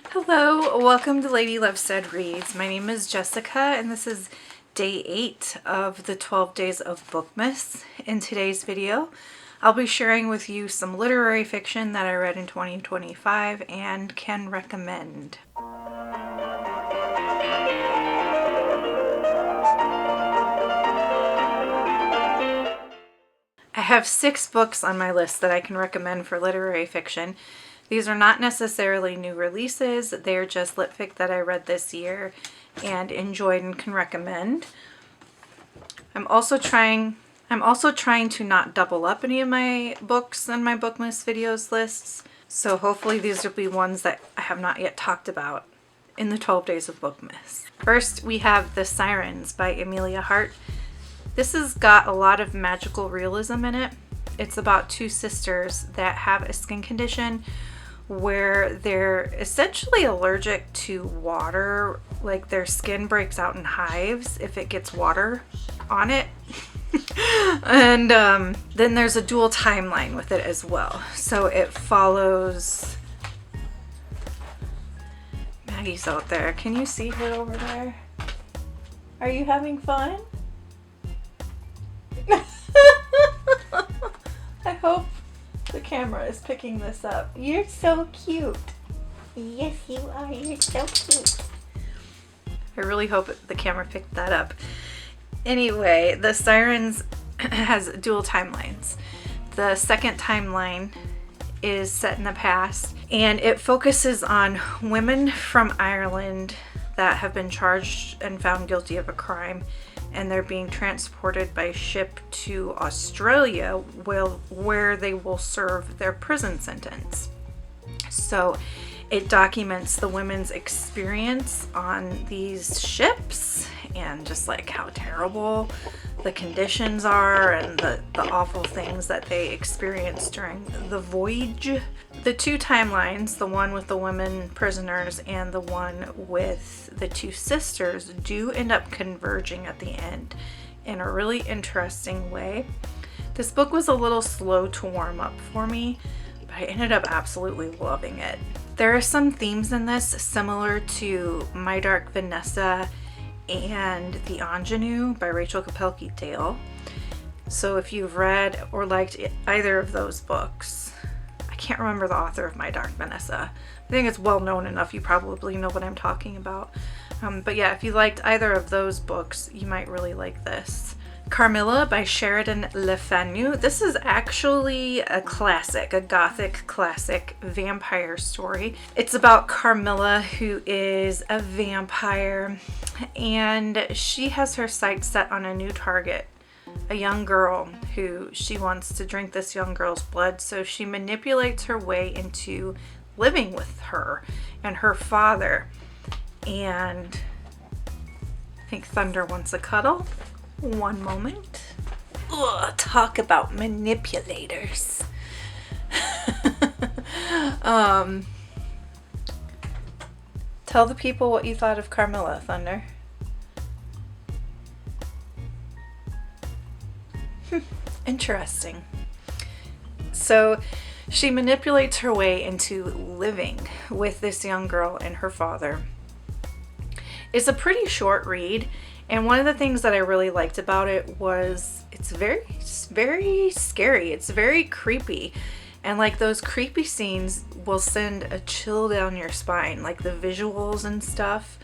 Hello, welcome to Lady Love Said Reads. My name is Jessica and this is day 8 of the 12 Days of Bookmas. In today's video, I'll be sharing with you some literary fiction that I read in 2025 and can recommend. I have 6 books on my list that I can recommend for literary fiction. These are not necessarily new releases, they are just Litfic that I read this year and enjoyed and can recommend. I'm also trying to not double up any of my books on my Bookmas videos lists, so hopefully these will be ones that I have not yet talked about in the 12 Days of Bookmas. First, we have The Sirens by Emilia Hart. This has got a lot of magical realism in it. It's about 2 sisters that have a skin condition where they're essentially allergic to water. Like their skin breaks out in hives if it gets water on it. And then there's a dual timeline with it as well. So it follows... Maggie's out there. Can you see her over there? Are you having fun? I hope the camera is picking this up. You're so cute. Yes, you are. You're so cute. I really hope the camera picked that up. Anyway, The Sirens has dual timelines. The second timeline is set in the past, and it focuses on women from Ireland that have been charged and found guilty of a crime, and they're being transported by ship to Australia where they will serve their prison sentence. So it documents the women's experience on these ships and just like how terrible the conditions are and the awful things that they experience during the voyage. The 2 timelines, the one with the women prisoners and the one with the 2 sisters, do end up converging at the end in a really interesting way. This book was a little slow to warm up for me, but I ended up absolutely loving it. There are some themes in this similar to My Dark Vanessa and The Ingenue by Rachel Kapelke-Dale. So if you've read or liked either of those books, I can't remember the author of My Dark Vanessa. I think it's well known enough, you probably know what I'm talking about. But yeah, if you liked either of those books, you might really like this. Carmilla by Sheridan LeFanu. This is actually a classic, a gothic classic vampire story. It's about Carmilla, who is a vampire, and she has her sights set on a new target, a young girl who she wants to drink this young girl's blood, so she manipulates her way into living with her and her father. And I think Thunder wants a cuddle. One moment. Ugh, talk about manipulators. Tell the people what you thought of Carmilla, Thunder. Interesting. So she manipulates her way into living with this young girl and her father. It's a pretty short read. And one of the things that I really liked about it was it's very scary. It's very creepy. And like those creepy scenes will send a chill down your spine. Like the visuals and stuff,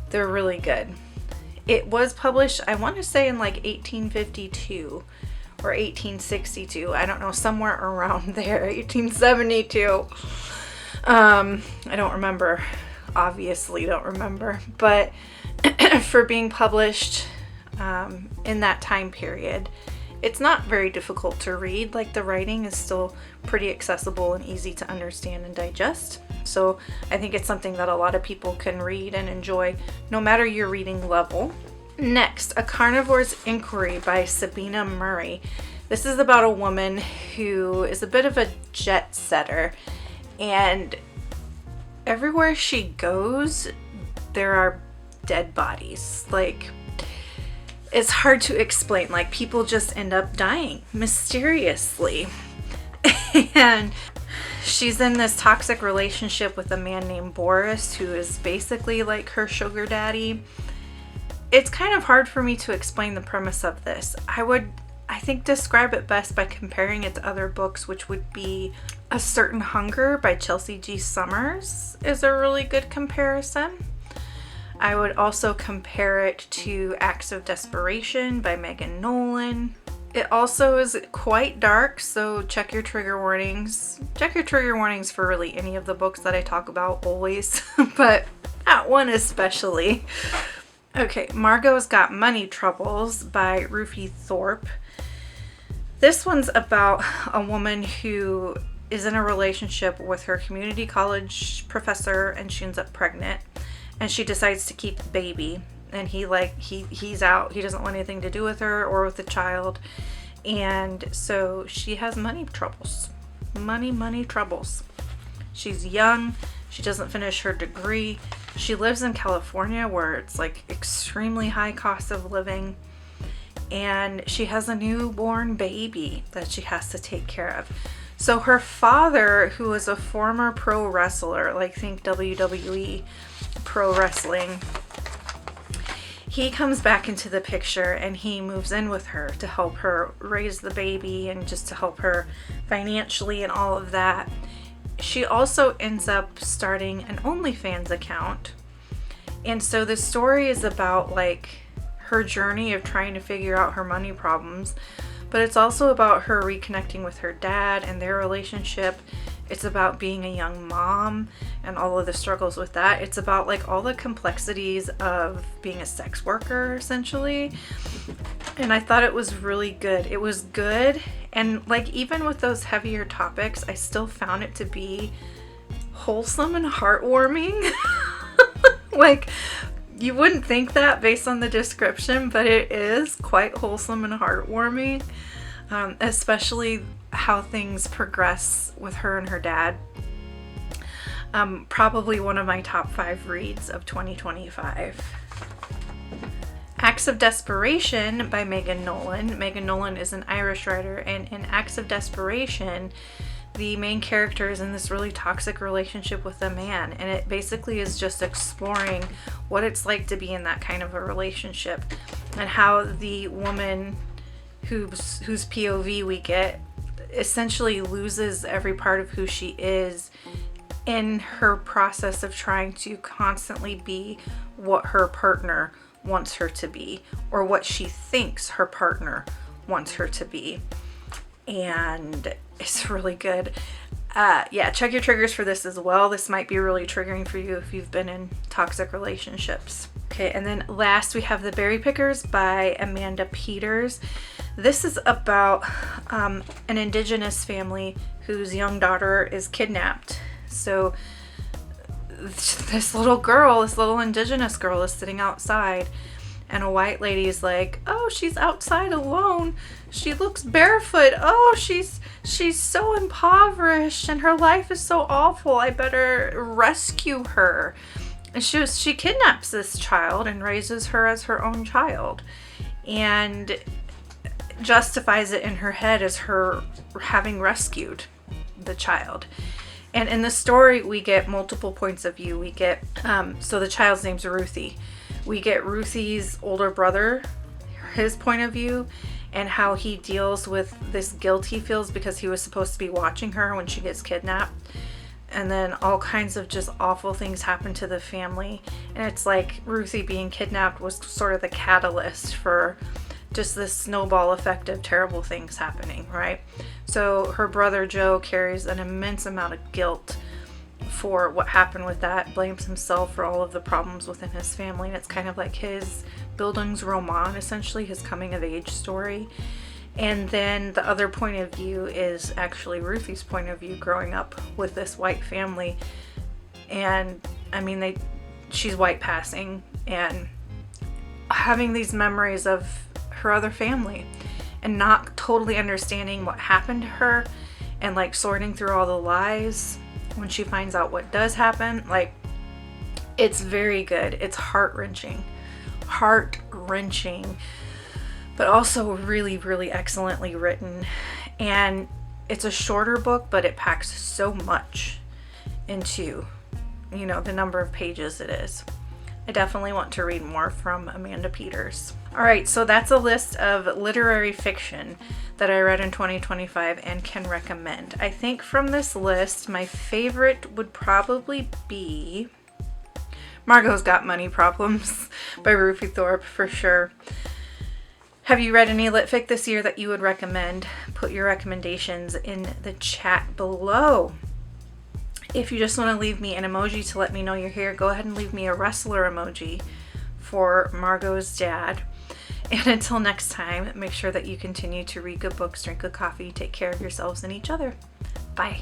they're really good. It was published, I want to say in like 1852 or 1862. I don't know, somewhere around there. 1872. I don't remember. Obviously don't remember. But for being published in that time period, it's not very difficult to read. Like the writing is still pretty accessible and easy to understand and digest. So I think it's something that a lot of people can read and enjoy no matter your reading level. Next, A Carnivore's Inquiry by Sabina Murray. This is about a woman who is a bit of a jet setter, and everywhere she goes there are dead bodies. Like, it's hard to explain. Like, people just end up dying mysteriously. And She's in this toxic relationship with a man named Boris, who is basically like her sugar daddy. It's kind of hard for me to explain the premise of this. I think, describe it best by comparing it to other books, which would be A Certain Hunger by Chelsea G. Summers is a really good comparison. I would also compare it to Acts of Desperation by Megan Nolan. It also is quite dark, so check your trigger warnings. Check your trigger warnings for really any of the books that I talk about always, but that one especially. Okay, Margo's Got Money Troubles by Rufi Thorpe. This one's about a woman who is in a relationship with her community college professor, and she ends up pregnant, and she decides to keep the baby, and he's out. He doesn't want anything to do with her or with the child, and so she has money troubles. Money troubles. She's young. She doesn't finish her degree. She lives in California, where it's like extremely high cost of living, and she has a newborn baby that she has to take care of. So her father, who is a former pro wrestler, like think WWE pro wrestling, he comes back into the picture, and he moves in with her to help her raise the baby and just to help her financially and all of that. She also ends up starting an OnlyFans account. And so the story is about like her journey of trying to figure out her money problems, but it's also about her reconnecting with her dad and their relationship. It's about being a young mom and all of the struggles with that. It's about like all the complexities of being a sex worker, essentially. And I thought it was really good. It was good. And like, even with those heavier topics, I still found it to be wholesome and heartwarming. Like, you wouldn't think that based on the description, but it is quite wholesome and heartwarming. Especially how things progress with her and her dad. Probably one of my top 5 reads of 2025. Acts of Desperation by Megan Nolan. Megan Nolan is an Irish writer, and in Acts of Desperation, the main character is in this really toxic relationship with a man, and it basically is just exploring what it's like to be in that kind of a relationship, and how the woman whose POV we get essentially loses every part of who she is in her process of trying to constantly be what her partner wants her to be, or what she thinks her partner wants her to be. And it's really good. Yeah, check your triggers for this as well. This might be really triggering for you if you've been in toxic relationships. Okay, and then last we have The Berry Pickers by Amanda Peters. This is about an indigenous family whose young daughter is kidnapped. So this little indigenous girl is sitting outside, and a white lady is like, oh, she's outside alone. She looks barefoot. Oh, she's so impoverished and her life is so awful. I better rescue her. And she kidnaps this child and raises her as her own child, and justifies it in her head as her having rescued the child. And in the story, we get multiple points of view. We get, so the child's name's Rufi. We get Rufi's older brother, his point of view, and how he deals with this guilt he feels because he was supposed to be watching her when she gets kidnapped. And then all kinds of just awful things happen to the family. And it's like Rufi being kidnapped was sort of the catalyst for just this snowball effect of terrible things happening, right? So her brother Joe carries an immense amount of guilt for what happened with that, blames himself for all of the problems within his family, and it's kind of like his Bildungsroman, essentially, his coming of age story. And then the other point of view is actually Rufi's point of view growing up with this white family. And I mean, she's white passing and having these memories of her other family and not totally understanding what happened to her, and like sorting through all the lies when she finds out what does happen. Like, it's very good. It's heart-wrenching, but also really, really excellently written. And it's a shorter book, but it packs so much into, you know, the number of pages it is. I definitely want to read more from Amanda Peters. All right, so that's a list of literary fiction that I read in 2025 and can recommend. I think from this list, my favorite would probably be Margo's Got Money Problems by Rufi Thorpe, for sure. Have you read any Litfic this year that you would recommend? Put your recommendations in the chat below. If you just want to leave me an emoji to let me know you're here, go ahead and leave me a wrestler emoji for Margo's dad. And until next time, make sure that you continue to read good books, drink good coffee, take care of yourselves and each other. Bye.